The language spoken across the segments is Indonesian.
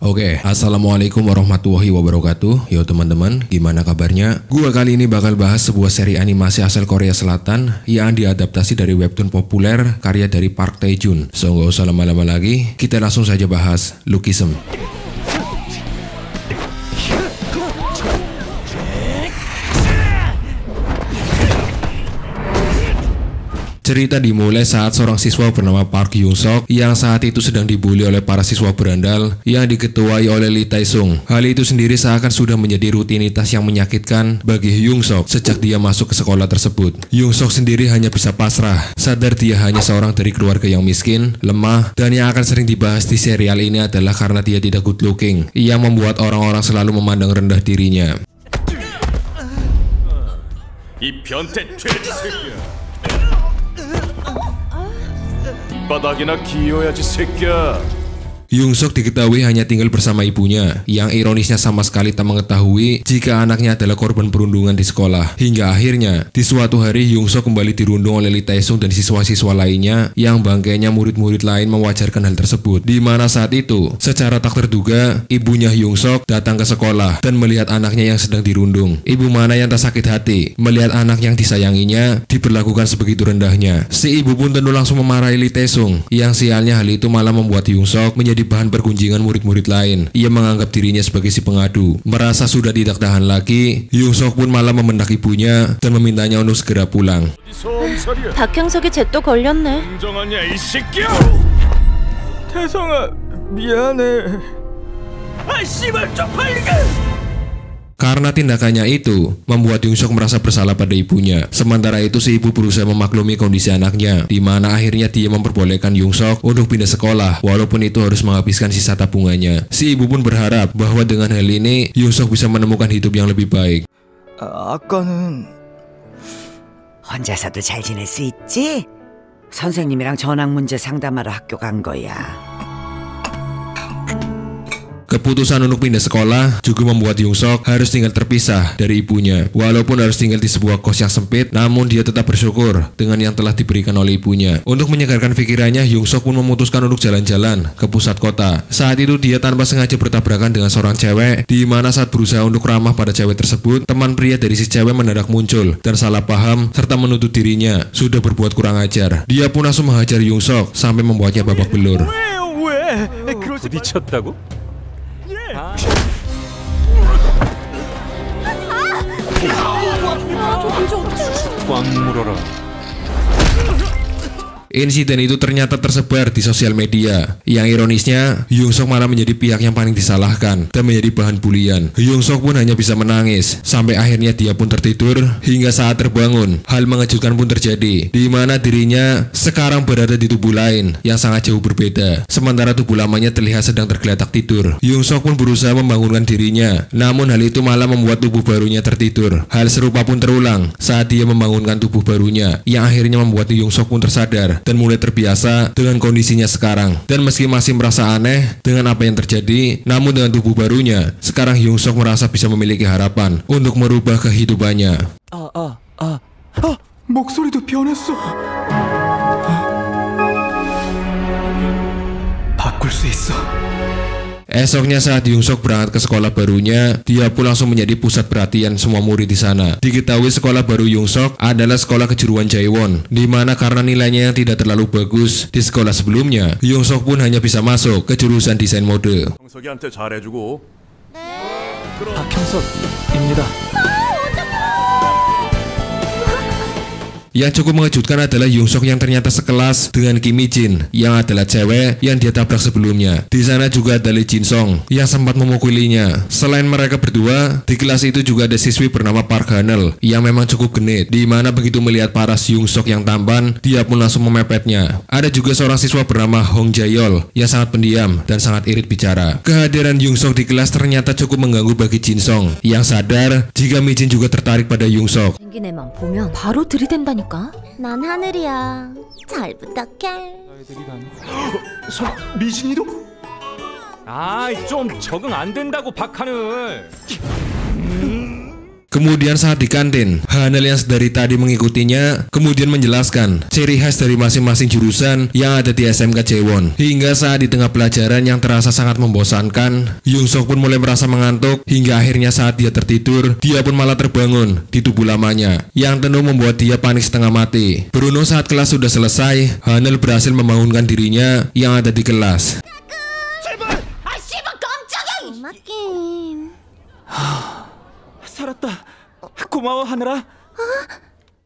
Oke, assalamualaikum warahmatullahi wabarakatuh. Yo teman-teman, gimana kabarnya? Gua kali ini bakal bahas sebuah seri animasi asal Korea Selatan yang diadaptasi dari webtoon populer karya dari Park Tae-jun. So nggak usah lama-lama lagi, kita langsung saja bahas Lookism. Cerita dimulai saat seorang siswa bernama Park Hyung Sok yang saat itu sedang dibully oleh para siswa berandal yang diketuai oleh Lee Tae Sung. Hal itu sendiri seakan sudah menjadi rutinitas yang menyakitkan bagi Hyung Sok sejak dia masuk ke sekolah tersebut. Hyung Sok sendiri hanya bisa pasrah, sadar dia hanya seorang dari keluarga yang miskin, lemah, dan yang akan sering dibahas di serial ini adalah karena dia tidak good looking, yang membuat orang-orang selalu memandang rendah dirinya. 바닥이나 기어야지 새끼야. Hyung Sok diketahui hanya tinggal bersama ibunya, yang ironisnya sama sekali tak mengetahui jika anaknya adalah korban perundungan di sekolah. Hingga akhirnya, di suatu hari Hyung Sok kembali dirundung oleh Lee Tae Sung dan siswa-siswa lainnya yang bangkainya murid-murid lain mewajarkan hal tersebut. Di mana saat itu, secara tak terduga, ibunya Hyung Sok datang ke sekolah dan melihat anaknya yang sedang dirundung. Ibu mana yang tak sakit hati melihat anak yang disayanginya diperlakukan sebegitu rendahnya. Si ibu pun tentu langsung memarahi Lee Tae Sung, yang sialnya hal itu malah membuat Hyung Sok menjadi bahan pergunjingan murid-murid lain. Ia menganggap dirinya sebagai si pengadu. Merasa sudah tidak tahan lagi, Hyung Sok pun malah membentak ibunya dan memintanya untuk segera pulang. 박형석이 쟤또 걸렸네. 인정하냐 이 새끼야! 태성아 미안해. 아 씨발 쪽팔리게! Karena tindakannya itu membuat Hyung Sok merasa bersalah pada ibunya. Sementara itu si ibu berusaha memaklumi kondisi anaknya, di mana akhirnya dia memperbolehkan Hyung Sok untuk pindah sekolah, walaupun itu harus menghabiskan sisa tabungannya. Si ibu pun berharap bahwa dengan hal ini Hyung Sok bisa menemukan hidup yang lebih baik. 아까는 혼자서도 잘 지낼 수 있지? 선생님이랑 전학 문제 상담하러 학교 간 거야. Keputusan untuk pindah sekolah juga membuat Hyung Sok harus tinggal terpisah dari ibunya. Walaupun harus tinggal di sebuah kos yang sempit, namun dia tetap bersyukur dengan yang telah diberikan oleh ibunya. Untuk menyegarkan pikirannya, Hyung Sok pun memutuskan untuk jalan-jalan ke pusat kota. Saat itu dia tanpa sengaja bertabrakan dengan seorang cewek, di mana saat berusaha untuk ramah pada cewek tersebut, teman pria dari si cewek mendadak muncul dan salah paham serta menuduh dirinya sudah berbuat kurang ajar. Dia pun langsung menghajar Hyung Sok sampai membuatnya babak belur. 부딪혔다고? 꽉 물어라. Insiden itu ternyata tersebar di sosial media. Yang ironisnya, Hyung Sok malah menjadi pihak yang paling disalahkan dan menjadi bahan bulian. Hyung Sok pun hanya bisa menangis, sampai akhirnya dia pun tertidur hingga saat terbangun. Hal mengejutkan pun terjadi, di mana dirinya sekarang berada di tubuh lain yang sangat jauh berbeda. Sementara tubuh lamanya terlihat sedang tergeletak tidur. Hyung Sok pun berusaha membangunkan dirinya, namun hal itu malah membuat tubuh barunya tertidur. Hal serupa pun terulang saat dia membangunkan tubuh barunya, yang akhirnya membuat Hyung Sok pun tersadar dan mulai terbiasa dengan kondisinya sekarang. Dan meski masih merasa aneh dengan apa yang terjadi, namun dengan tubuh barunya, sekarang Hyung Sok merasa bisa memiliki harapan untuk merubah kehidupannya. 목소리도 변했어. 바꿀 수 있어. Esoknya saat Hyung Sok berangkat ke sekolah barunya, dia pun langsung menjadi pusat perhatian semua murid di sana. Diketahui sekolah baru Hyung Sok adalah sekolah kejuruan Jaewon, di mana karena nilainya yang tidak terlalu bagus di sekolah sebelumnya, Hyung Sok pun hanya bisa masuk ke jurusan desain mode. 형석이한테 잘해주고. 박형석입니다. Yang cukup mengejutkan adalah Hyung Sok yang ternyata sekelas dengan Kim Mi Jin, yang adalah cewek yang dia tabrak sebelumnya. Di sana juga ada Lee Jin Song yang sempat memukulinya. Selain mereka berdua, di kelas itu juga ada siswi bernama Park Hanel yang memang cukup genit, di mana begitu melihat paras Hyung Sok yang tampan, dia pun langsung memepetnya. Ada juga seorang siswa bernama Hong Jae-yol yang sangat pendiam dan sangat irit bicara. Kehadiran Hyung Sok di kelas ternyata cukup mengganggu bagi Jin Song, yang sadar jika Mi Jin juga tertarik pada Hyung Sok. 생긴 애만 보면 바로 들이댄다니까. 난 하늘이야. 잘 부탁해. 미진이도? 좀 적응 안 된다고 박하늘. Kemudian saat di kantin, Hanel yang dari tadi mengikutinya kemudian menjelaskan ciri khas dari masing-masing jurusan yang ada di SMK Jaewon. Hingga saat di tengah pelajaran yang terasa sangat membosankan, Yongsok pun mulai merasa mengantuk hingga akhirnya saat dia tertidur, dia pun malah terbangun di tubuh lamanya yang tentu membuat dia panik setengah mati. Beruntung saat kelas sudah selesai, Hanel berhasil membangunkan dirinya yang ada di kelas. 고맙긴. 살았다. 고마워 하늘아.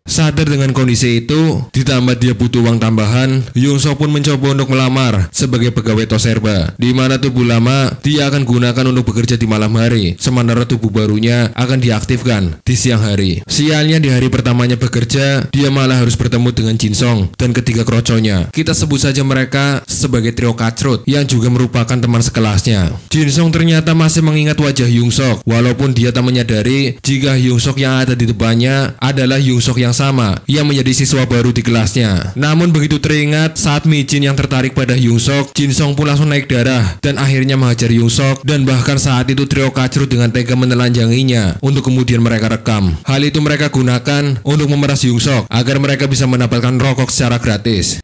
Sadar dengan kondisi itu, ditambah dia butuh uang tambahan, Yongsok pun mencoba untuk melamar sebagai pegawai Toserba, di mana tubuh lama dia akan gunakan untuk bekerja di malam hari, sementara tubuh barunya akan diaktifkan di siang hari. Sialnya di hari pertamanya bekerja, dia malah harus bertemu dengan Jinsong dan ketiga kroconya. Kita sebut saja mereka sebagai trio kacrut yang juga merupakan teman sekelasnya. Jinsong ternyata masih mengingat wajah Yongsok, walaupun dia tak menyadari jika Yongsok yang ada di depannya adalah Yongsok yang sama yang menjadi siswa baru di kelasnya. Namun begitu teringat saat Mijin yang tertarik pada Yongsok, Jinsong pun langsung naik darah dan akhirnya menghajar Yongsok, dan bahkan saat itu trio kacrut dengan tega menelanjanginya untuk kemudian mereka rekam. Hal itu mereka gunakan untuk memeras Yongsok agar mereka bisa mendapatkan rokok secara gratis.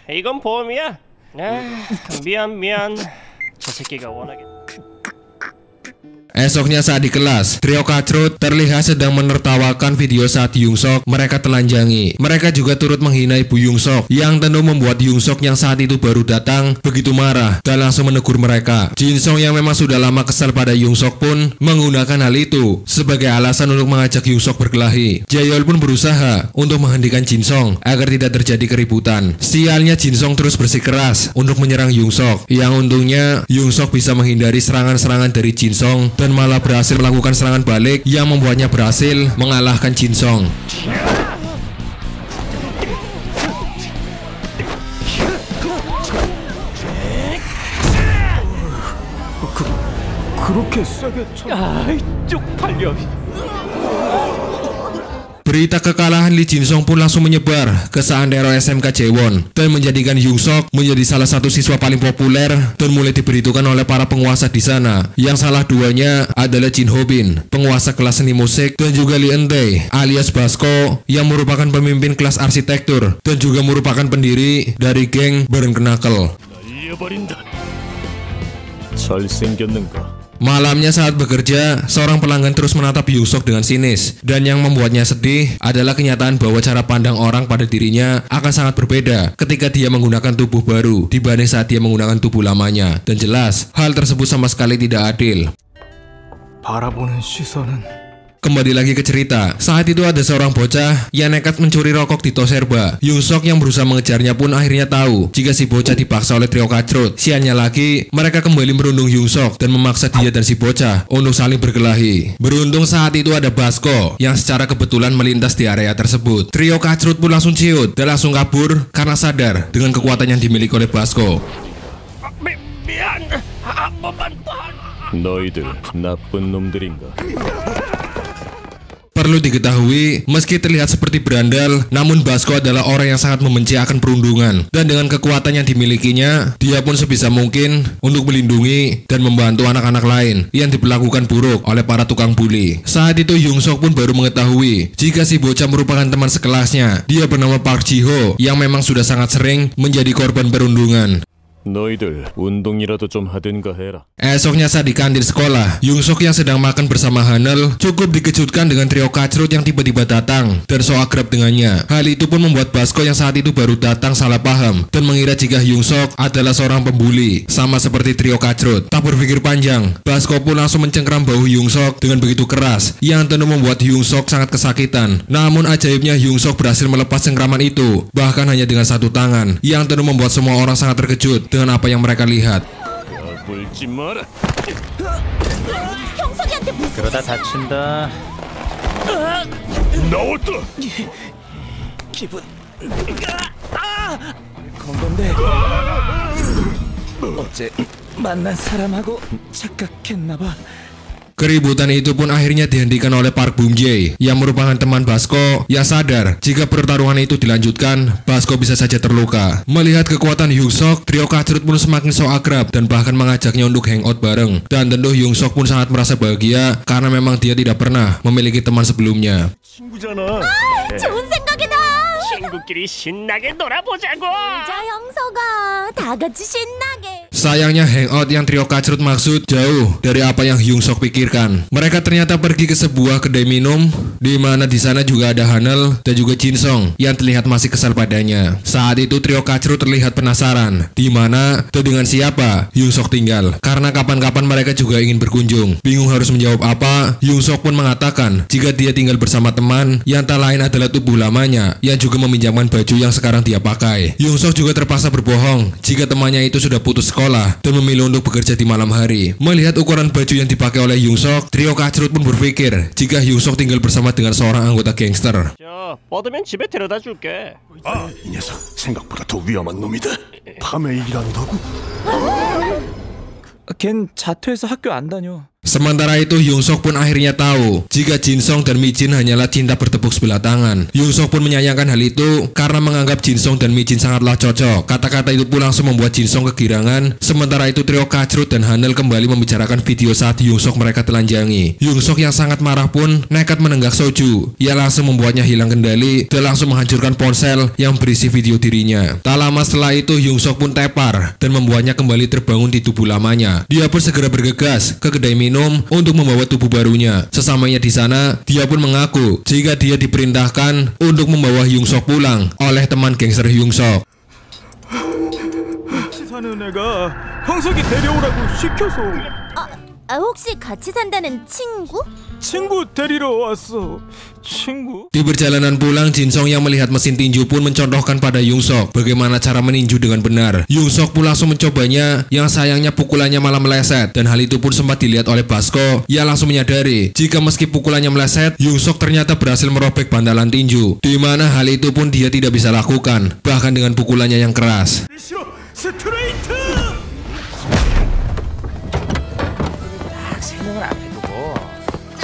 이건 보험이야. 미안. 저 새끼가 워낙에. Esoknya saat di kelas, trio kacrut terlihat sedang menertawakan video saat Yongsok mereka telanjangi. Mereka juga turut menghina ibu Yongsok yang tentu membuat Yongsok yang saat itu baru datang begitu marah dan langsung menegur mereka. Jinsong yang memang sudah lama kesal pada Yongsok pun menggunakan hal itu sebagai alasan untuk mengajak Yongsok berkelahi. Jaeol pun berusaha untuk menghentikan Jinsong agar tidak terjadi keributan. Sialnya Jinsong terus bersikeras untuk menyerang Yongsok, yang untungnya Yongsok bisa menghindari serangan-serangan dari Jinsong dan malah berhasil melakukan serangan balik yang membuatnya berhasil mengalahkan Jinsong. 그렇게 세게 쳐. 아이 쪽팔려. Berita kekalahan Lee Jinsong pun langsung menyebar ke seantero SMK Jaewon dan menjadikan Yongsok menjadi salah satu siswa paling populer dan mulai diberitukan oleh para penguasa di sana. Yang salah duanya adalah Jin Ho-bin, penguasa kelas seni musik, dan juga Lee Eun-tae alias Basko yang merupakan pemimpin kelas arsitektur dan juga merupakan pendiri dari geng Burn Knuckle. 잘생겼는가? Malamnya saat bekerja, seorang pelanggan terus menatap Yongsok dengan sinis, dan yang membuatnya sedih adalah kenyataan bahwa cara pandang orang pada dirinya akan sangat berbeda ketika dia menggunakan tubuh baru dibanding saat dia menggunakan tubuh lamanya. Dan jelas, hal tersebut sama sekali tidak adil. 바라보는 시선은. Kembali lagi ke cerita, saat itu ada seorang bocah yang nekat mencuri rokok di Toserba. Yongsok yang berusaha mengejarnya pun akhirnya tahu jika si bocah dipaksa oleh trio kacrut. Siannya lagi, mereka kembali merundung Yongsok dan memaksa dia dan si bocah untuk saling berkelahi. Beruntung saat itu ada Basko yang secara kebetulan melintas di area tersebut. Trio kacrut pun langsung ciut dan langsung kabur karena sadar dengan kekuatan yang dimiliki oleh Basko. 너희들 나쁜 놈들인가? Perlu diketahui, meski terlihat seperti berandal, namun Basko adalah orang yang sangat membenci akan perundungan. Dan dengan kekuatan yang dimilikinya, dia pun sebisa mungkin untuk melindungi dan membantu anak-anak lain yang diperlakukan buruk oleh para tukang bully. Saat itu Yongsok pun baru mengetahui jika si bocah merupakan teman sekelasnya. Dia bernama Park Ji-ho yang memang sudah sangat sering menjadi korban perundungan. 너희들 운동이라도 좀 하든가 해라. Esoknya saat di kantin sekolah, Yongsok yang sedang makan bersama Hanel cukup dikejutkan dengan trio kacrut yang tiba-tiba datang dan so akrab dengannya. Hal itu pun membuat Basko yang saat itu baru datang salah paham dan mengira jika Yongsok adalah seorang pembuli, sama seperti trio kacrut. Tak berpikir panjang, Basko pun langsung mencengkram bahu Yongsok dengan begitu keras yang tentu membuat Yongsok sangat kesakitan. Namun ajaibnya Yongsok berhasil melepas cengkraman itu, bahkan hanya dengan satu tangan, yang tentu membuat semua orang sangat terkejut dengan apa yang mereka lihat. 그러다 다친다. 나왔다. 기분 건건데 어제 만난 사람하고 착각했나봐. Keributan itu pun akhirnya dihentikan oleh Park Bum Jae yang merupakan teman Basko yang sadar jika pertarungan itu dilanjutkan, Basko bisa saja terluka. Melihat kekuatan Hyung Sok, trio Kacrut pun semakin sok akrab dan bahkan mengajaknya untuk hangout bareng. Dan tentu Hyung Sok pun sangat merasa bahagia karena memang dia tidak pernah memiliki teman sebelumnya. 친구잖아. 좋은 생각이다. 친구끼리 신나게 놀아보자고. 자 형서가 다 같이 신나게. Sayangnya hangout yang trio Kacrut maksud jauh dari apa yang Hyung Sok pikirkan. Mereka ternyata pergi ke sebuah kedai minum, di mana di sana juga ada Hanel dan juga Jin Song yang terlihat masih kesal padanya. Saat itu trio Kacrut terlihat penasaran, di mana dan dengan siapa Hyung Sok tinggal. Karena kapan-kapan mereka juga ingin berkunjung. Bingung harus menjawab apa, Hyung Sok pun mengatakan jika dia tinggal bersama teman yang tak lain adalah tubuh lamanya yang juga meminjamkan baju yang sekarang dia pakai. Hyung Sok juga terpaksa berbohong jika temannya itu sudah putus sekolah dan memilih untuk bekerja di malam hari. Melihat ukuran baju yang dipakai oleh Hyung Sok, trio Kacrut pun berpikir jika Hyung Sok tinggal bersama dengan seorang anggota gangster. 자, 뻗으면 집에 데려다 줄게. 이 녀석 생각보다 더 위험한 놈이다. 밤에 일한다고? 걘 자퇴해서 학교 안 다녀. Sementara itu Hyung Sok pun akhirnya tahu jika Jin Song dan Mi Jin hanyalah cinta bertepuk sebelah tangan. Hyung Sok pun menyayangkan hal itu karena menganggap Jin Song dan Mi Jin sangatlah cocok. Kata-kata itu pun langsung membuat Jin Song kegirangan. Sementara itu trio Kacrut dan Hanel kembali membicarakan video saat Hyung Sok mereka telanjangi. Hyung Sok yang sangat marah pun nekat menenggak soju. Ia langsung membuatnya hilang kendali dan langsung menghancurkan ponsel yang berisi video dirinya. Tak lama setelah itu Hyung Sok pun tepar dan membuatnya kembali terbangun di tubuh lamanya. Dia pun segera bergegas ke kedai minum untuk membawa tubuh barunya. Sesamanya di sana, dia pun mengaku jika dia diperintahkan untuk membawa Hyung Sok pulang oleh teman gangster Hyung Sok. 같이 사는 애가 형석이 데려오라고 시켜서. 혹시 같이 산다는 친구? 친구 데리러 왔어. 친구? Di perjalanan pulang, Jin Song yang melihat mesin tinju pun mencontohkan pada Hyung Sok bagaimana cara meninju dengan benar. Hyung Sok pun langsung mencobanya, yang sayangnya pukulannya malah meleset, dan hal itu pun sempat dilihat oleh Basko. Ia langsung menyadari jika meski pukulannya meleset, Hyung Sok ternyata berhasil merobek bantalan tinju, di mana hal itu pun dia tidak bisa lakukan, bahkan dengan pukulannya yang keras. 스트레이트! 생명을 앞에 두고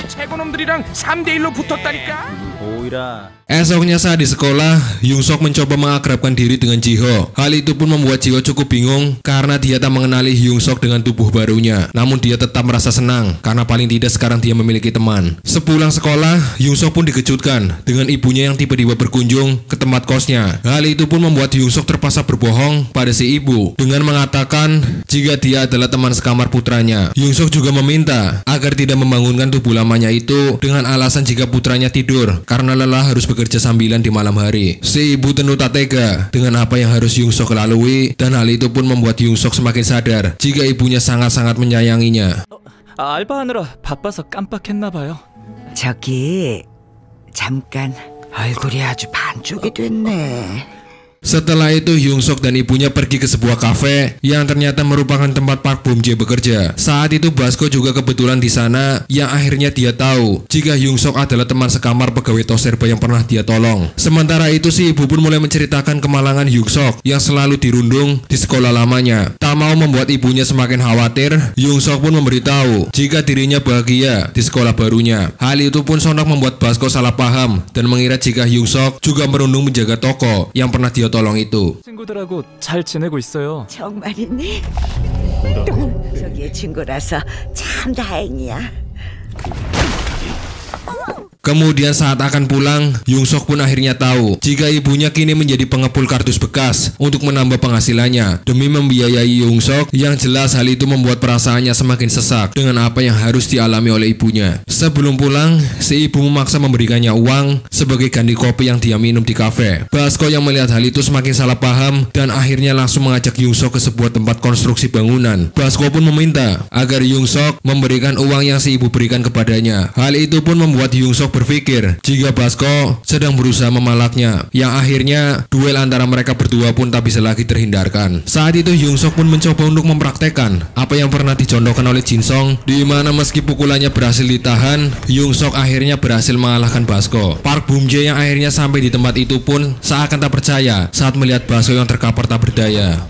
최고놈들이랑 3대1로 붙었다니까. 오이라. Esoknya saat di sekolah, Hyung Sok mencoba mengakrabkan diri dengan Jiho. Hal itu pun membuat Jiho cukup bingung karena dia tak mengenali Hyung Sok dengan tubuh barunya. Namun dia tetap merasa senang karena paling tidak sekarang dia memiliki teman. Sepulang sekolah, Hyung Sok pun dikejutkan dengan ibunya yang tiba-tiba berkunjung ke tempat kosnya. Hal itu pun membuat Hyung Sok terpaksa berbohong pada si ibu dengan mengatakan jika dia adalah teman sekamar putranya. Hyung Sok juga meminta agar tidak membangunkan tubuh lamanya itu dengan alasan jika putranya tidur karena lelah harus bekerja sambilan di malam hari. Si ibu tentu tak tega dengan apa yang harus Hyung Sok lalui, dan hal itu pun membuat Hyung Sok semakin sadar jika ibunya sangat-sangat menyayanginya. 알바하느라 바빠서 깜빡했나봐요. 저기 잠깐 얼굴이 아주 반쪽이 됐네. Setelah itu Hyung Sok dan ibunya pergi ke sebuah kafe yang ternyata merupakan tempat Park Bum Jae bekerja. Saat itu Basko juga kebetulan di sana, yang akhirnya dia tahu jika Hyung Sok adalah teman sekamar pegawai Toserba yang pernah dia tolong. Sementara itu si ibu pun mulai menceritakan kemalangan Hyung Sok yang selalu dirundung di sekolah lamanya. Tak mau membuat ibunya semakin khawatir, Hyung Sok pun memberitahu jika dirinya bahagia di sekolah barunya. Hal itu pun sontak membuat Basko salah paham dan mengira jika Hyung Sok juga merundung menjaga toko yang pernah dia tolong itu. 친구들하고 잘 지내고 있어요. 정말이니? 저기 친구라서 참 다행이야. Kemudian saat akan pulang, Hyung Sok pun akhirnya tahu jika ibunya kini menjadi pengepul kardus bekas untuk menambah penghasilannya demi membiayai Hyung Sok. Yang jelas hal itu membuat perasaannya semakin sesak dengan apa yang harus dialami oleh ibunya. Sebelum pulang, si ibu memaksa memberikannya uang sebagai ganti kopi yang dia minum di kafe. Basko yang melihat hal itu semakin salah paham dan akhirnya langsung mengajak Hyung Sok ke sebuah tempat konstruksi bangunan. Basko pun meminta agar Hyung Sok memberikan uang yang si ibu berikan kepadanya. Hal itu pun membuat Hyung Sok berpikir jika Basko sedang berusaha memalaknya, yang akhirnya duel antara mereka berdua pun tak bisa lagi terhindarkan. Saat itu Hyung Sok pun mencoba untuk mempraktekkan apa yang pernah dicontohkan oleh Jin Song, di mana meski pukulannya berhasil ditahan, Hyung Sok akhirnya berhasil mengalahkan Basko. Park Bum Jae yang akhirnya sampai di tempat itu pun seakan tak percaya saat melihat Basko yang terkapar tak berdaya.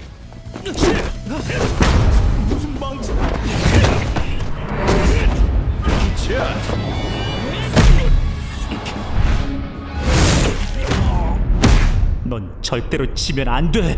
넌 절대로 지면 안 돼.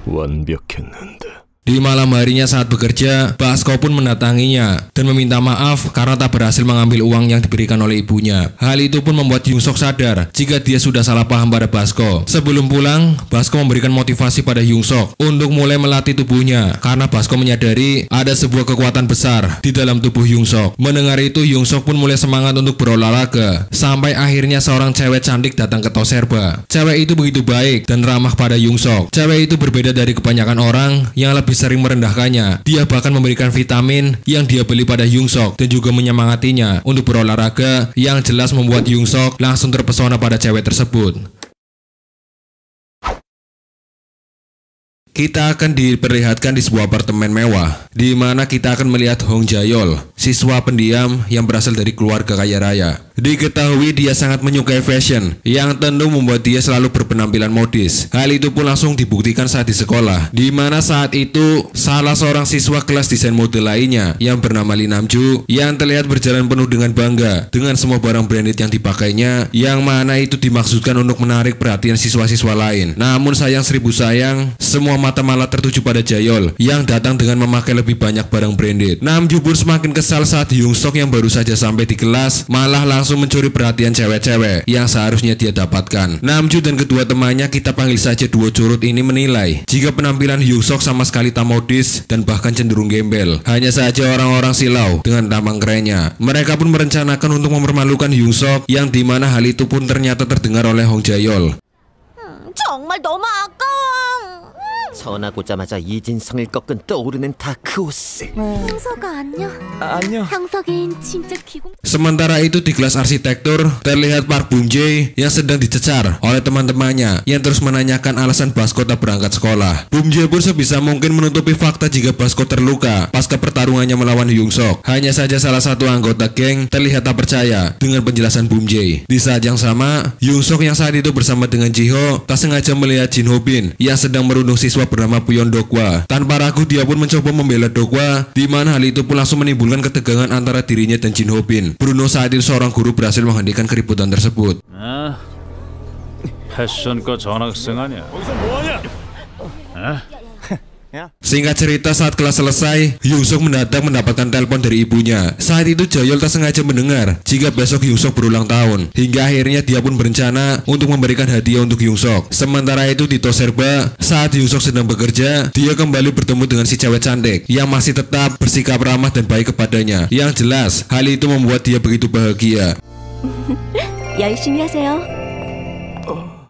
완벽했는데. Di malam harinya saat bekerja, Basko pun mendatanginya dan meminta maaf karena tak berhasil mengambil uang yang diberikan oleh ibunya. Hal itu pun membuat Hyungsok sadar jika dia sudah salah paham pada Basko. Sebelum pulang, Basko memberikan motivasi pada Hyungsok untuk mulai melatih tubuhnya karena Basko menyadari ada sebuah kekuatan besar di dalam tubuh Hyungsok. Mendengar itu, Hyungsok pun mulai semangat untuk berolahraga sampai akhirnya seorang cewek cantik datang ke Toserba. Cewek itu begitu baik dan ramah pada Hyungsok. Cewek itu berbeda dari kebanyakan orang yang lebih sering merendahkannya. Dia bahkan memberikan vitamin yang dia beli pada Hyungsok dan juga menyemangatinya untuk berolahraga, yang jelas membuat Hyungsok langsung terpesona pada cewek tersebut. Kita akan diperlihatkan di sebuah apartemen mewah, di mana kita akan melihat Hong Jae-yol, siswa pendiam yang berasal dari keluarga kaya raya. Diketahui dia sangat menyukai fashion, yang tentu membuat dia selalu berpenampilan modis. Hal itu pun langsung dibuktikan saat di sekolah, di mana saat itu salah seorang siswa kelas desain mode lainnya yang bernama Lee Namju yang terlihat berjalan penuh dengan bangga dengan semua barang branded yang dipakainya, yang mana itu dimaksudkan untuk menarik perhatian siswa-siswa lain. Namun sayang seribu sayang, semua mata malah tertuju pada Jae-yol yang datang dengan memakai lebih banyak barang branded. Namju pun semakin kesal saat Hyungsok yang baru saja sampai di kelas malah langsung mencuri perhatian cewek-cewek yang seharusnya dia dapatkan. Namju dan kedua temannya, kita panggil saja duo curut ini, menilai jika penampilan Hyungsok sama sekali tak modis dan bahkan cenderung gembel. Hanya saja orang-orang silau dengan tampang kerennya. Mereka pun merencanakan untuk mempermalukan Hyungsok, yang dimana hal itu pun ternyata terdengar oleh Hong Jae-yol. 정말 너무 아까워. 전화고자마자 이진성을 꺾은 떠오르는 다크호스. 형석아 안녕. 안녕. 형석인 진짜 기공. Sementara itu di kelas arsitektur, terlihat Park Bum Jae yang sedang dicecar oleh teman-temannya yang terus menanyakan alasan Basko tak berangkat sekolah. Bum Jae pun sebisa mungkin menutupi fakta jika Basko terluka pasca pertarungannya melawan Hyungsok. Hanya saja salah satu anggota geng terlihat tak percaya dengan penjelasan Bum Jae. Di saat yang sama, Hyungsok yang saat itu bersama dengan Jiho tak sengaja melihat Jin Ho Bin yang sedang merundung siswa bernama Puyon Dokwa. Tanpa ragu dia pun mencoba membela Dokwa, di mana hal itu pun langsung menimbulkan ketegangan antara dirinya dan Jin Ho Bin. Bruno saat itu seorang guru berhasil menghentikan keributan tersebut. 패션과 전학생 아니야? 거기서 뭐하냐? Singkat cerita, saat kelas selesai, Hyungsok mendadak mendapatkan telepon dari ibunya. Saat itu Jae-yol tak sengaja mendengar jika besok Hyungsok berulang tahun, hingga akhirnya dia pun berencana untuk memberikan hadiah untuk Hyungsok. Sementara itu di Toserba, saat Hyungsok sedang bekerja, dia kembali bertemu dengan si cewek cantik yang masih tetap bersikap ramah dan baik kepadanya. Yang jelas, hal itu membuat dia begitu bahagia. 열심히 하세요.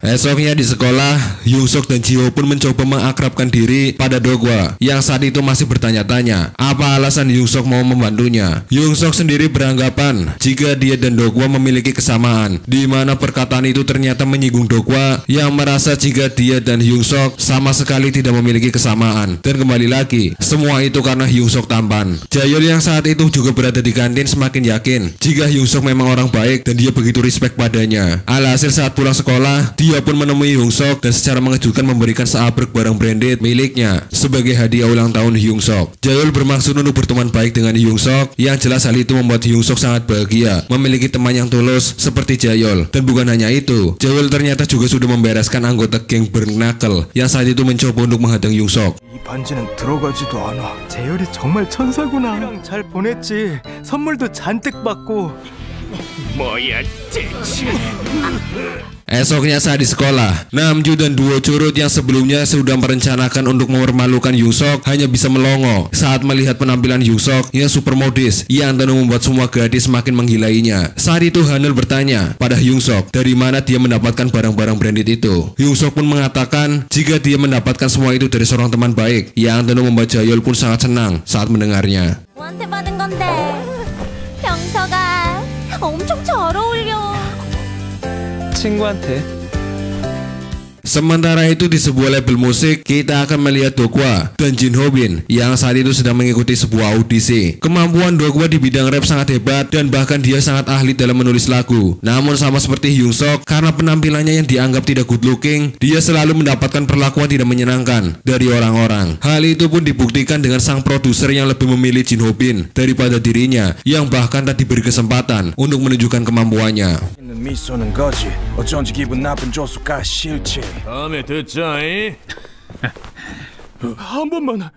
Esoknya di sekolah, Hyungsok dan Jiho pun mencoba mengakrabkan diri pada Dokwa yang saat itu masih bertanya-tanya apa alasan Hyungsok mau membantunya. Hyungsok sendiri beranggapan jika dia dan Dokwa memiliki kesamaan, di mana perkataan itu ternyata menyinggung Dokwa yang merasa jika dia dan Hyungsok sama sekali tidak memiliki kesamaan. Dan kembali lagi, semua itu karena Hyungsok tampan. Jae-yol yang saat itu juga berada di kantin semakin yakin jika Hyungsok memang orang baik dan dia begitu respect padanya. Alhasil saat pulang sekolah, dia pun menemui Hyungsok dan secara mengejutkan memberikan seabrek barang branded miliknya sebagai hadiah ulang tahun Hyungsok. Jae-yol bermaksud untuk berteman baik dengan Hyungsok, yang jelas hal itu membuat Hyungsok sangat bahagia memiliki teman yang tulus seperti Jae-yol. Dan bukan hanya itu, Jae-yol ternyata juga sudah membereskan anggota geng Bernacle yang saat itu mencoba untuk menghadang Hyungsok. 이 반지는 들어가지도 않아. 재열이 정말 천사구나. 형 잘 보냈지. 선물도 잔뜩 받고. 뭐야 대체. Esoknya saat di sekolah, Namju dan duo curut yang sebelumnya sudah merencanakan untuk mempermalukan Hyungsok hanya bisa melongo saat melihat penampilan Hyungsok yang super modis yang tentu membuat semua gadis semakin menggilainya. Saat itu Hanul bertanya pada Hyungsok dari mana dia mendapatkan barang-barang branded itu. Hyungsok pun mengatakan jika dia mendapatkan semua itu dari seorang teman baik, yang tentu membuat Jae-yol pun sangat senang saat mendengarnya. 너한테 받은 건데. 형석아 엄청 잘 어울려. 친구한테. Sementara itu di sebuah label musik, kita akan melihat Dokwa dan Jin Ho Bin yang saat itu sedang mengikuti sebuah audisi. Kemampuan Dokwa di bidang rap sangat hebat dan bahkan dia sangat ahli dalam menulis lagu. Namun sama seperti Hyungsok, karena penampilannya yang dianggap tidak good looking, dia selalu mendapatkan perlakuan tidak menyenangkan dari orang-orang. Hal itu pun dibuktikan dengan sang produser yang lebih memilih Jin Ho Bin daripada dirinya, yang bahkan tak diberi kesempatan untuk menunjukkan kemampuannya. 미소는 거지. 어쩐지 기분 나쁜 조수가 싫지. 다음에 듣자잉. 한 번만,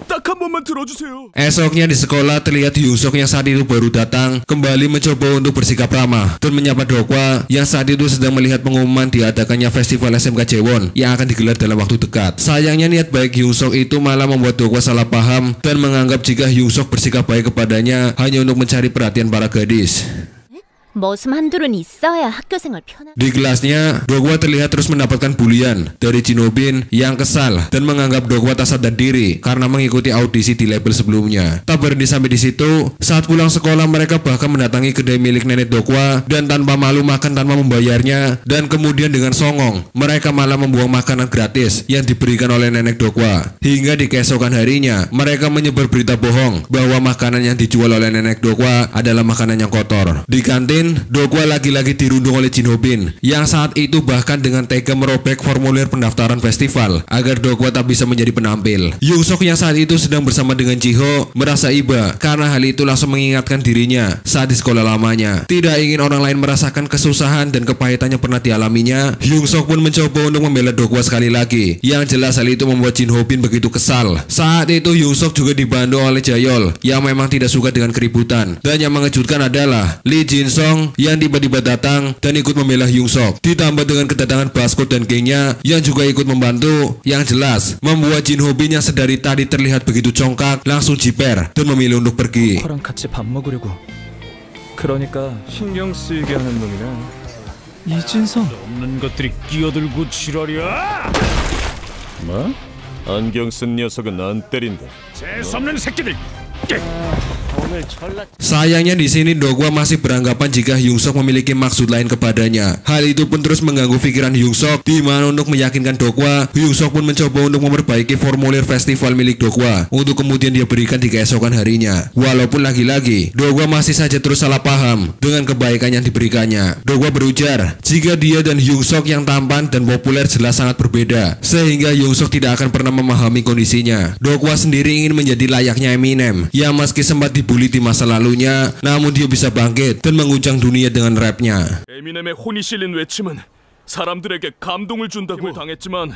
딱 한 번만 들어주세요. Esoknya di sekolah terlihat Hyung-sok yang saat itu baru datang kembali mencoba untuk bersikap ramah dan menyapa Dokwa yang saat itu sedang melihat pengumuman diadakannya festival SMK Jewon yang akan digelar dalam waktu dekat. Sayangnya niat baik Hyung-sok itu malah membuat Dokwa salah paham dan menganggap jika Hyung-sok bersikap baik kepadanya hanya untuk mencari perhatian para gadis. 머슴 한둘은 있어야 학교 생활 편한. Di kelasnya, Dokwa terlihat terus mendapatkan bulian dari Jinobin yang kesal dan menganggap Dokwa tak sadar diri karena mengikuti audisi di label sebelumnya. Tak berhenti sampai di situ, saat pulang sekolah mereka bahkan mendatangi kedai milik nenek Dokwa dan tanpa malu makan tanpa membayarnya, dan kemudian dengan songong mereka malah membuang makanan gratis yang diberikan oleh nenek Dokwa. Hingga di keesokan harinya, mereka menyebar berita bohong bahwa makanan yang dijual oleh nenek Dokwa adalah makanan yang kotor. Di kantin, Dokwa lagi-lagi dirundung oleh Jinobin yang saat itu bahkan dengan tega merobek formulir pendaftaran festival agar Dokwa tak bisa menjadi penampil. Hyung-sok yang saat itu sedang bersama dengan Jiho merasa iba karena hal itu langsung mengingatkan dirinya saat di sekolah lamanya. Tidak ingin orang lain merasakan kesusahan dan kepahitan yang pernah dialaminya, Hyung-sok pun mencoba untuk membela Dokwa sekali lagi. Yang jelas hal itu membuat Jinobin begitu kesal. Saat itu Hyung-sok juga dibantu oleh Jayol yang memang tidak suka dengan keributan, dan yang mengejutkan adalah Lee Jin-song yang tiba-tiba datang dan ikut membela Hyung-sok. Ditambah dengan kedatangan Baskot dan gengnya yang juga ikut membantu, yang jelas membuat Jinobin yang sedari tadi terlihat begitu congkak langsung jiper dan memilih untuk pergi. 저랑 같이 밥 먹으려고. 그러니까 신경 쓰이게 하는 놈이네. 이진성. 없는 것들이 끼어들고 지랄이야. 뭐? 안경 쓴 녀석은 안 때린다. 재수없는 새끼들. Sayangnya di sini Dokwa masih beranggapan jika Hyung-sok memiliki maksud lain kepadanya. Hal itu pun terus mengganggu pikiran Hyung-sok, di mana untuk meyakinkan Dokwa, Hyung-sok pun mencoba untuk memperbaiki formulir festival milik Dokwa untuk kemudian dia berikan di keesokan harinya. Walaupun lagi-lagi Dokwa masih saja terus salah paham dengan kebaikan yang diberikannya. Dokwa berujar jika dia dan Hyung-sok yang tampan dan populer jelas sangat berbeda, sehingga Hyung-sok tidak akan pernah memahami kondisinya. Dokwa sendiri ingin menjadi layaknya Eminem yang meski sempat dibully di masa lalunya, namun dia bisa bangkit dan mengguncang dunia dengan rapnya. 에미넴의 혼이 실린 외침은 사람들에게 감동을 준다고 당했지만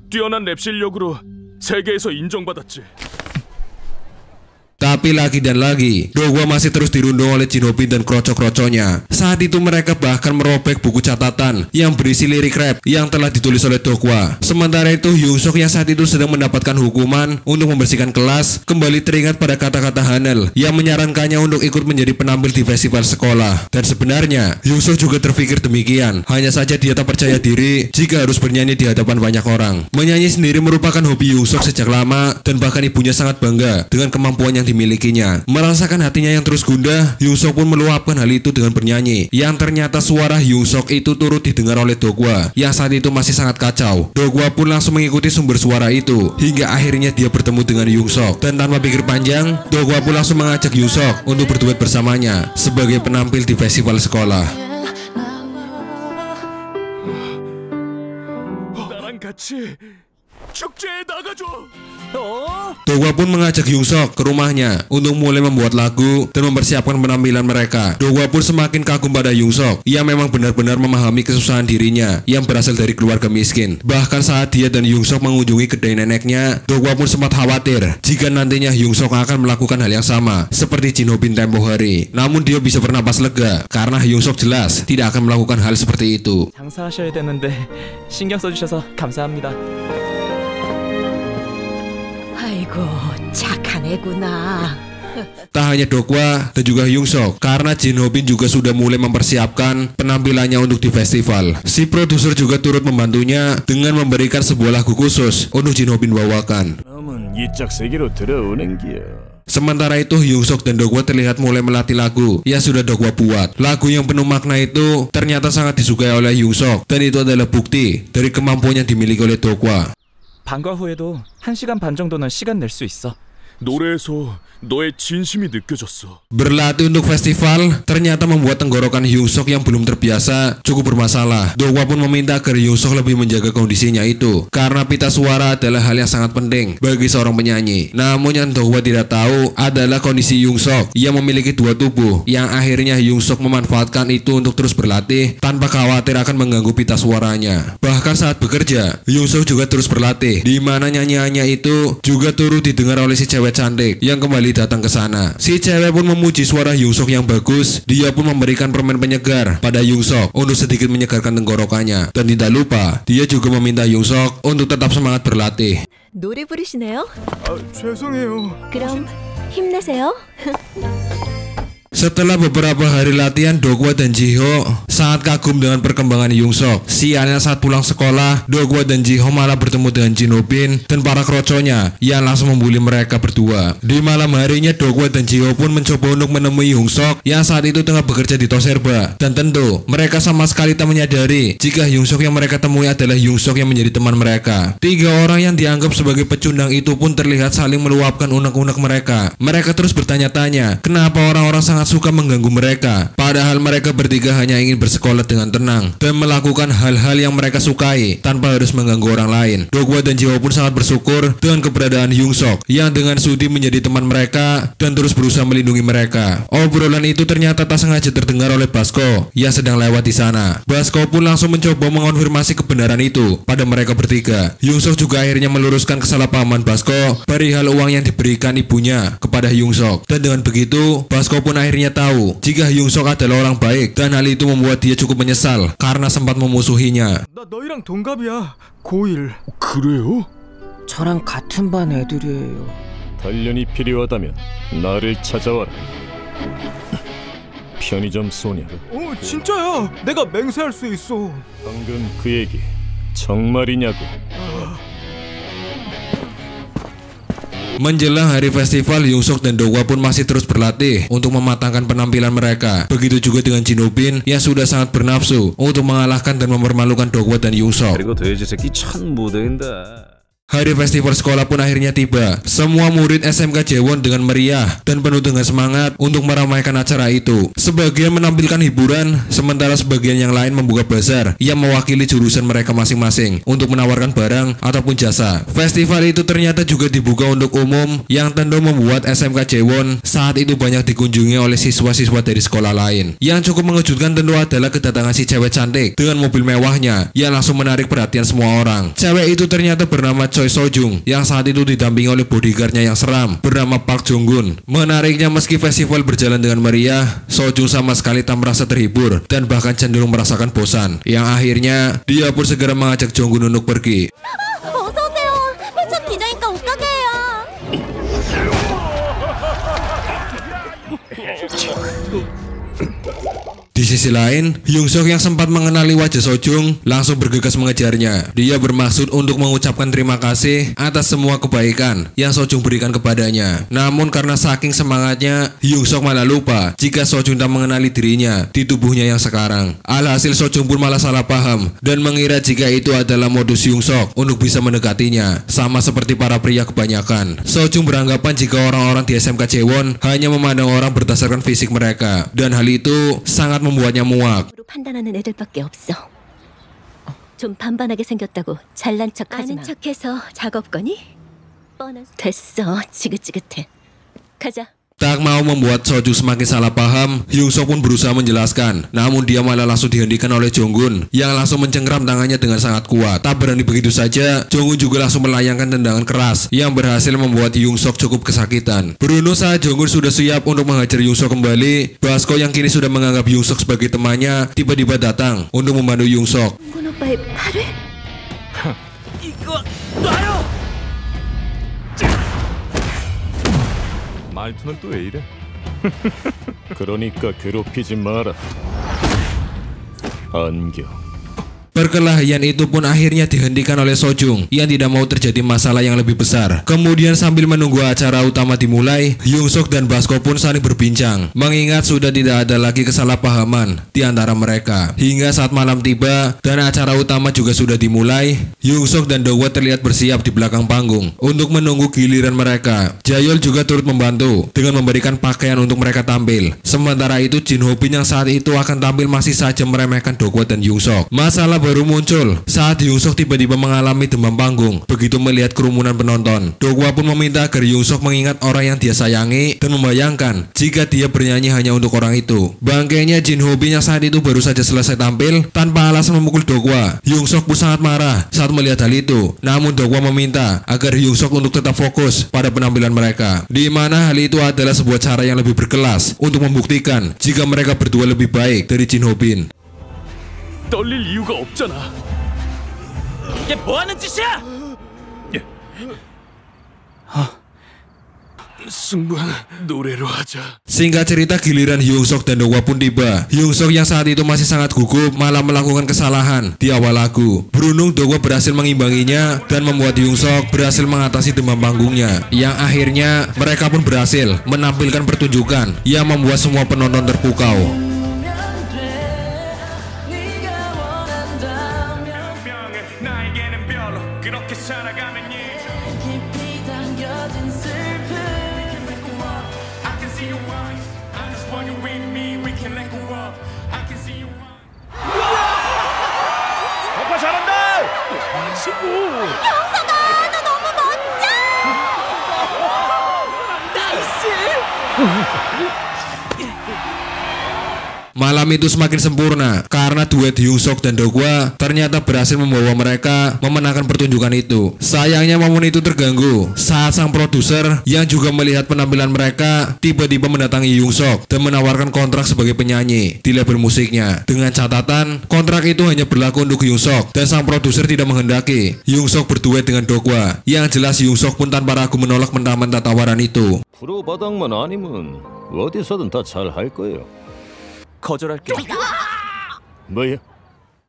뛰어난 랩 실력으로 세계에서 인정받았지. Tapi lagi dan lagi, Dokwa masih terus dirundung oleh Jinobin dan krocok-kroconya. Saat itu mereka bahkan merobek buku catatan yang berisi lirik rap yang telah ditulis oleh Dokwa. Sementara itu Hyung-sok yang saat itu sedang mendapatkan hukuman untuk membersihkan kelas kembali teringat pada kata-kata Hanel yang menyarankannya untuk ikut menjadi penampil di festival sekolah. Dan sebenarnya Hyung-sok juga terpikir demikian, hanya saja dia tak percaya diri jika harus bernyanyi di hadapan banyak orang. Menyanyi sendiri merupakan hobi Hyung-sok sejak lama, dan bahkan ibunya sangat bangga dengan kemampuan yang dimilikinya. Merasakan hatinya yang terus gundah, Hyung-sok pun meluapkan hal itu dengan bernyanyi, yang ternyata suara Hyung-sok itu turut didengar oleh Dokwa yang saat itu masih sangat kacau. Dokwa pun langsung mengikuti sumber suara itu hingga akhirnya dia bertemu dengan Hyung-sok, dan tanpa pikir panjang Dokwa pun langsung mengajak Hyung-sok untuk berduet bersamanya sebagai penampil di festival sekolah. 나랑 같이 축제에 나가줘. Dokwa pun mengajak Hyung-sok ke rumahnya untuk mulai membuat lagu dan mempersiapkan penampilan mereka. Dokwa pun semakin kagum pada Hyung-sok yang memang benar-benar memahami kesusahan dirinya yang berasal dari keluarga miskin. Bahkan saat dia dan Hyung-sok mengunjungi kedai neneknya, Dokwa pun sempat khawatir jika nantinya Hyung-sok akan melakukan hal yang sama seperti Jinobin tempo hari. Namun dia bisa bernapas lega karena Hyung-sok jelas tidak akan melakukan hal seperti itu. 장사하셔야 되는데 신경 써주셔서 감사합니다. 아이고 착한 애구나. Tak hanya Dokwa dan juga Hyung-sok, karena Jinobin juga sudah mulai mempersiapkan penampilannya untuk di festival. Si produser juga turut membantunya dengan memberikan sebuah lagu khusus untuk Jinobin bawakan. Sementara itu Hyung-sok dan Dokwa terlihat mulai melatih lagu yang sudah Dokwa buat. Lagu yang penuh makna itu ternyata sangat disukai oleh Hyung-sok, dan itu adalah bukti dari kemampuan yang dimiliki oleh Dokwa. 방과 후에도 1시간 반 정도는 시간 낼 수 있어. 노래에서 너의 진심이 느껴졌어. Berlatih untuk festival ternyata membuat tenggorokan Hyunsuk yang belum terbiasa cukup bermasalah. Dokwa pun meminta agar Hyunsuk lebih menjaga kondisinya itu, karena pita suara adalah hal yang sangat penting bagi seorang penyanyi. Namun yang Dokwa tidak tahu adalah kondisi Hyunsuk yang memiliki dua tubuh, yang akhirnya Hyunsuk memanfaatkan itu untuk terus berlatih tanpa khawatir akan mengganggu pita suaranya. Bahkan saat bekerja, Hyunsuk juga terus berlatih, di mana nyanyiannya itu juga turut didengar oleh si cewek cantik yang kembali datang ke sana. Si cewek pun memuji suara Hyunsuk yang bagus. Dia pun memberikan permen penyegar pada Hyunsuk untuk sedikit menyegarkan tenggorokannya. Dan tidak lupa, dia juga meminta Hyunsuk untuk tetap semangat berlatih. 노래 부르시네요? 죄송해요. 그럼 힘내세요. Setelah beberapa hari latihan, Dokwa dan Jiho sangat kagum dengan perkembangan Hyunsuk. Sialnya saat pulang sekolah, Dokwa dan Jiho malah bertemu dengan Jinobin dan para kroconya yang langsung membuli mereka berdua. Di malam harinya, Dokwa dan Jiho pun mencoba untuk menemui Hyunsuk yang saat itu tengah bekerja di Toserba. Dan tentu, mereka sama sekali tak menyadari jika Hyunsuk yang mereka temui adalah Hyunsuk yang menjadi teman mereka. Tiga orang yang dianggap sebagai pecundang itu pun terlihat saling meluapkan unek-unek mereka. Mereka terus bertanya-tanya, kenapa orang-orang sangat suka mengganggu mereka, padahal mereka bertiga hanya ingin bersekolah dengan tenang dan melakukan hal-hal yang mereka sukai tanpa harus mengganggu orang lain. Dokwa dan Jiho pun sangat bersyukur dengan keberadaan Hyunsuk yang dengan sudi menjadi teman mereka dan terus berusaha melindungi mereka. Obrolan itu ternyata tak sengaja terdengar oleh Basko yang sedang lewat di sana. Basko pun langsung mencoba mengonfirmasi kebenaran itu pada mereka bertiga. Hyunsuk juga akhirnya meluruskan kesalahpahaman Basko perihal uang yang diberikan ibunya kepada Hyunsuk, dan dengan begitu Basko pun akhirnya tahu jika Hyunsuk adalah orang baik, dan hal itu membuat dia cukup menyesal karena sempat memusuhinya. 나 너희랑 동갑이야. 고1. 그래요? 저랑 같은 반 애들이에요. 단련이 필요하다면 나를 찾아와라. 편의점 소녀로. 진짜야. 내가 맹세할 수 있어. 방금 그 얘기 정말이냐고. Menjelang hari festival, Hyunsuk dan Dokwa pun masih terus berlatih untuk mematangkan penampilan mereka. Begitu juga dengan Jinobin yang sudah sangat bernafsu untuk mengalahkan dan mempermalukan Dokwa dan Hyunsuk. 그리고 돼지 새끼 천 못된다. Hari festival sekolah pun akhirnya tiba. Semua murid SMK Jaewon dengan meriah dan penuh dengan semangat untuk meramaikan acara itu. Sebagian menampilkan hiburan, sementara sebagian yang lain membuka bazar yang mewakili jurusan mereka masing-masing untuk menawarkan barang ataupun jasa. Festival itu ternyata juga dibuka untuk umum, yang tentu membuat SMK Jaewon saat itu banyak dikunjungi oleh siswa-siswa dari sekolah lain. Yang cukup mengejutkan tentu adalah kedatangan si cewek cantik dengan mobil mewahnya yang langsung menarik perhatian semua orang. Cewek itu ternyata bernama Choi Sojung yang saat itu didampingi oleh bodyguardnya yang seram bernama Park Jonggun. Menariknya, meski festival berjalan dengan meriah, Sojung sama sekali tak merasa terhibur dan bahkan cenderung merasakan bosan. Yang akhirnya dia pun segera mengajak Jonggun untuk pergi. 어서오세요. 패션 디자인과 옷가게예요. Di sisi lain, Hyunsuk yang sempat mengenali wajah Sojung langsung bergegas mengejarnya. Dia bermaksud untuk mengucapkan terima kasih atas semua kebaikan yang Sojung berikan kepadanya. Namun karena saking semangatnya, Hyunsuk malah lupa jika Sojung tak mengenali dirinya di tubuhnya yang sekarang. Alhasil Sojung pun malah salah paham dan mengira jika itu adalah modus Hyunsuk untuk bisa mendekatinya, sama seperti para pria kebanyakan. Sojung beranggapan jika orang-orang di SMK Jaewon hanya memandang orang berdasarkan fisik mereka, dan hal itu sangat membuatnya muak. 판단하는 애들밖에 없어. 좀 반반하게 생겼다고 잘난 척하지 마. 아는 척해서 작업 거니? 됐어. 지긋지긋해. 가자. Tak mau membuat Sojung semakin salah paham, Hyunsuk pun berusaha menjelaskan. Namun dia malah langsung dihentikan oleh Jonggun yang langsung mencengkram tangannya dengan sangat kuat. Tak berani begitu saja, Jonggun juga langsung melayangkan tendangan keras yang berhasil membuat Hyunsuk cukup kesakitan. Beruntung saat Jonggun sudah siap untuk menghajar Hyunsuk kembali, Basko yang kini sudah menganggap Hyunsuk sebagai temannya tiba-tiba datang untuk membantu Hyunsuk. jonggun 오빠의 팔을? 이거 놔요! 말투는 또 왜 이래? 그러니까 괴롭히지 마라. 안경. Perkelahian itu pun akhirnya dihentikan oleh Sojung yang tidak mau terjadi masalah yang lebih besar. Kemudian sambil menunggu acara utama dimulai, Hyungsok dan Basko pun saling berbincang, mengingat sudah tidak ada lagi kesalahpahaman di antara mereka. Hingga saat malam tiba dan acara utama juga sudah dimulai, Hyungsok dan Do-hwa terlihat bersiap di belakang panggung untuk menunggu giliran mereka. Jaeol juga turut membantu dengan memberikan pakaian untuk mereka tampil. Sementara itu Jin Ho-bin yang saat itu akan tampil masih saja meremehkan Do-hwa dan Hyungsok. Masalah baru muncul saat Hyungsok tiba-tiba mengalami demam panggung begitu melihat kerumunan penonton. Do-hwa pun meminta agar Hyungsok mengingat orang yang dia sayangi dan membayangkan jika dia bernyanyi hanya untuk orang itu. Bangkainya Jin Ho-bin yang saat itu baru saja selesai tampil tanpa alasan memukul Do-hwa. Hyungsok pun sangat marah saat melihat hal itu. Namun Do-hwa meminta agar Hyungsok untuk tetap fokus pada penampilan mereka, di mana hal itu adalah sebuah cara yang lebih berkelas untuk membuktikan jika mereka berdua lebih baik dari Jin Ho-bin. 떨릴 이유가 없잖아. 이게 뭐 하는 짓이야? 승부는 노래로 하자. Singkat cerita, giliran Hyungsok dan Do-hwa pun tiba. Hyungsok yang saat itu masih sangat gugup malah melakukan kesalahan di awal lagu. Beruntung Do-hwa berhasil mengimbanginya dan membuat Hyungsok berhasil mengatasi demam panggungnya. Yang akhirnya mereka pun berhasil menampilkan pertunjukan yang membuat semua penonton terpukau. 오빠 잘한다. 친구. 형석아, 너 너무 멋져. Malam itu semakin sempurna karena duet Hyungsok dan Do-hwa ternyata berhasil membawa mereka memenangkan pertunjukan itu. Sayangnya momen itu terganggu saat sang produser yang juga melihat penampilan mereka tiba-tiba mendatangi Hyungsok dan menawarkan kontrak sebagai penyanyi di label musiknya. Dengan catatan kontrak itu hanya berlaku untuk Hyungsok dan sang produser tidak menghendaki Hyungsok berduet dengan Do-hwa. Yang jelas Hyungsok pun tanpa ragu menolak mentah-mentah tawaran itu. 프로 바닥만 아니면 어디서든 다 잘 할 거예요. 거절할게. 뭐야?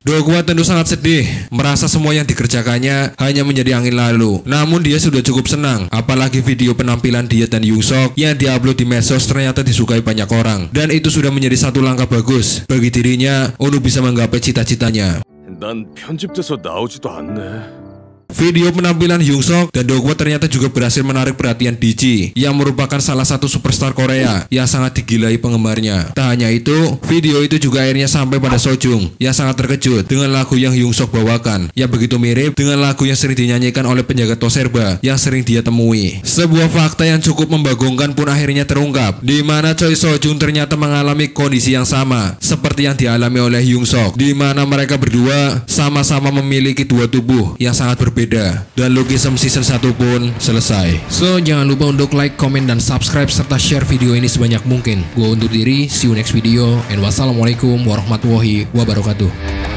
Do-hwa tentu sangat sedih merasa semua yang dikerjakannya hanya menjadi angin lalu. Namun dia sudah cukup senang, apalagi video penampilan dia dan Hyungsok yang diupload di medsos ternyata disukai banyak orang. Dan itu sudah menjadi satu langkah bagus bagi dirinya untuk bisa menggapai cita-citanya. 난 편집돼서 나오지도 않네. Video penampilan Hyungsok dan Do-hwa ternyata juga berhasil menarik perhatian DJ yang merupakan salah satu superstar Korea yang sangat digilai penggemarnya. Tak hanya itu, video itu juga akhirnya sampai pada Sojung yang sangat terkejut dengan lagu yang Hyungsok bawakan yang begitu mirip dengan lagu yang sering dinyanyikan oleh penjaga Toserba yang sering dia temui. Sebuah fakta yang cukup membagongkan pun akhirnya terungkap, di mana Choi Sojung ternyata mengalami kondisi yang sama seperti yang dialami oleh Hyungsok, di mana mereka berdua sama-sama memiliki dua tubuh yang sangat berbeda. Dan Lookism Season 1 pun selesai. So, jangan lupa untuk like, komen, dan subscribe serta share video ini sebanyak mungkin. Gua undur diri, see you next video, and wassalamualaikum warahmatullahi wabarakatuh.